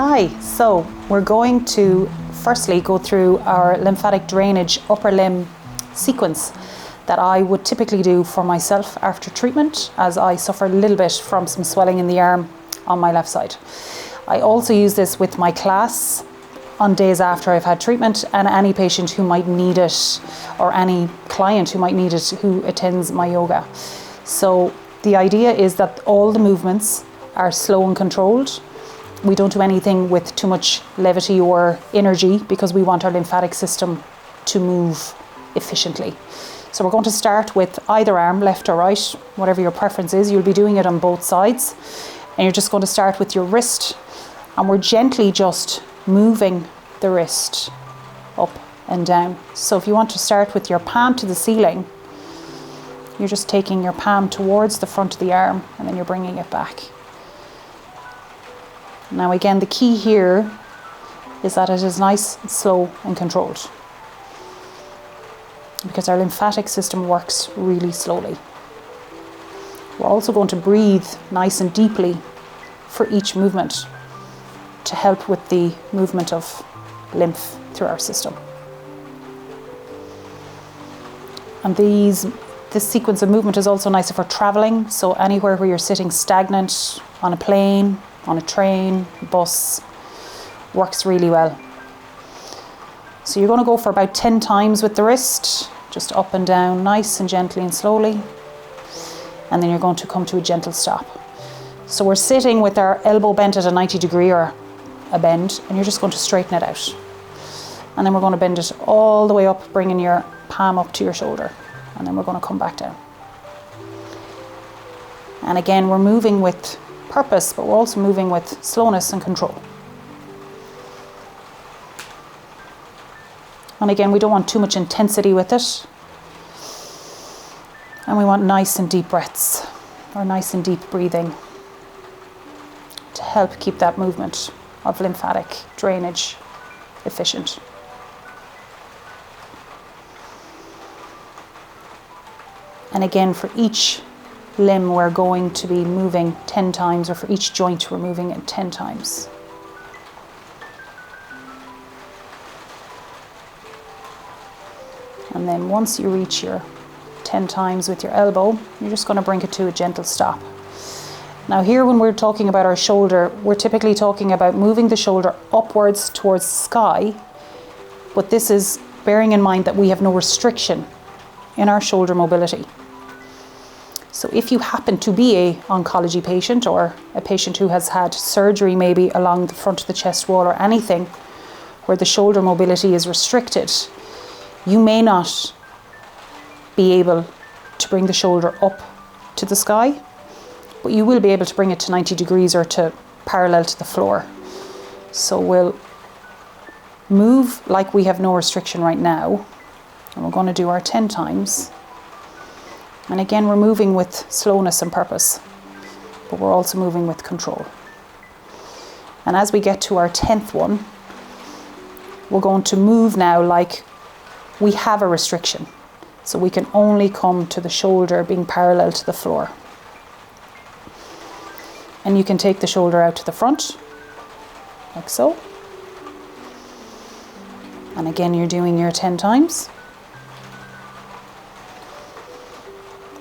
Hi, so we're going to firstly go through our lymphatic drainage upper limb sequence that I would typically do for myself after treatment, as I suffer a little bit from some swelling in the arm on my left side. I also use this with my class on days after I've had treatment, and any patient who might need it, or any client who might need it who attends my yoga. So the idea is that all the movements are slow and controlled. We don't do anything with too much levity or energy because we want our lymphatic system to move efficiently. So we're going to start with either arm, left or right, whatever your preference is. You'll be doing it on both sides. And you're just going to start with your wrist, and we're gently just moving the wrist up and down. So if you want to start with your palm to the ceiling, you're just taking your palm towards the front of the arm and then you're bringing it back. Now again, the key here is that it is nice, slow and controlled, because our lymphatic system works really slowly. We're also going to breathe nice and deeply for each movement to help with the movement of lymph through our system. And this sequence of movement is also nice if we're traveling, so anywhere where you're sitting stagnant, on a plane, on a train, bus, works really well. So you're going to go for about 10 times with the wrist, just up and down, nice and gently and slowly. And then you're going to come to a gentle stop. So we're sitting with our elbow bent at a 90 degree or a bend, and you're just going to straighten it out. And then we're going to bend it all the way up, bringing your palm up to your shoulder. And then we're going to come back down. And again, we're moving with purpose, but we're also moving with slowness and control. And again, we don't want too much intensity with it. And we want nice and deep breaths, or nice and deep breathing, to help keep that movement of lymphatic drainage efficient. And again, for each limb, we're going to be moving 10 times, or for each joint, we're moving it 10 times. And then once you reach your 10 times with your elbow, you're just going to bring it to a gentle stop. Now here, when we're talking about our shoulder, we're typically talking about moving the shoulder upwards towards the sky, but this is bearing in mind that we have no restriction in our shoulder mobility. So if you happen to be an oncology patient, or a patient who has had surgery maybe along the front of the chest wall, or anything where the shoulder mobility is restricted, you may not be able to bring the shoulder up to the sky, but you will be able to bring it to 90 degrees or to parallel to the floor. So we'll move like we have no restriction right now, and we're going to do our 10 times. And again, we're moving with slowness and purpose, but we're also moving with control. And as we get to our 10th one, we're going to move now like we have a restriction. So we can only come to the shoulder being parallel to the floor. And you can take the shoulder out to the front, like so. And again, you're doing your 10 times.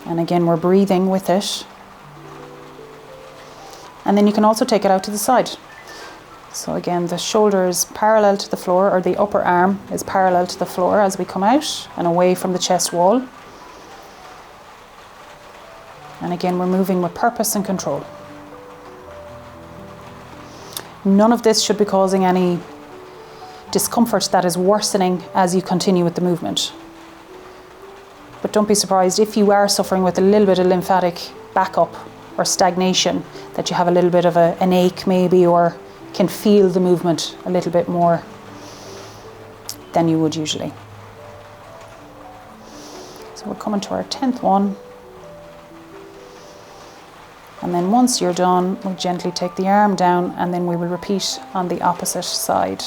And again, we're breathing with it. And then you can also take it out to the side. So again, the shoulder is parallel to the floor, or the upper arm is parallel to the floor as we come out and away from the chest wall. And again, we're moving with purpose and control. None of this should be causing any discomfort that is worsening as you continue with the movement. But don't be surprised if you are suffering with a little bit of lymphatic backup or stagnation, that you have a little bit of an ache maybe, or can feel the movement a little bit more than you would usually. So we're coming to our 10th one. And then once you're done, we'll gently take the arm down, and then we will repeat on the opposite side.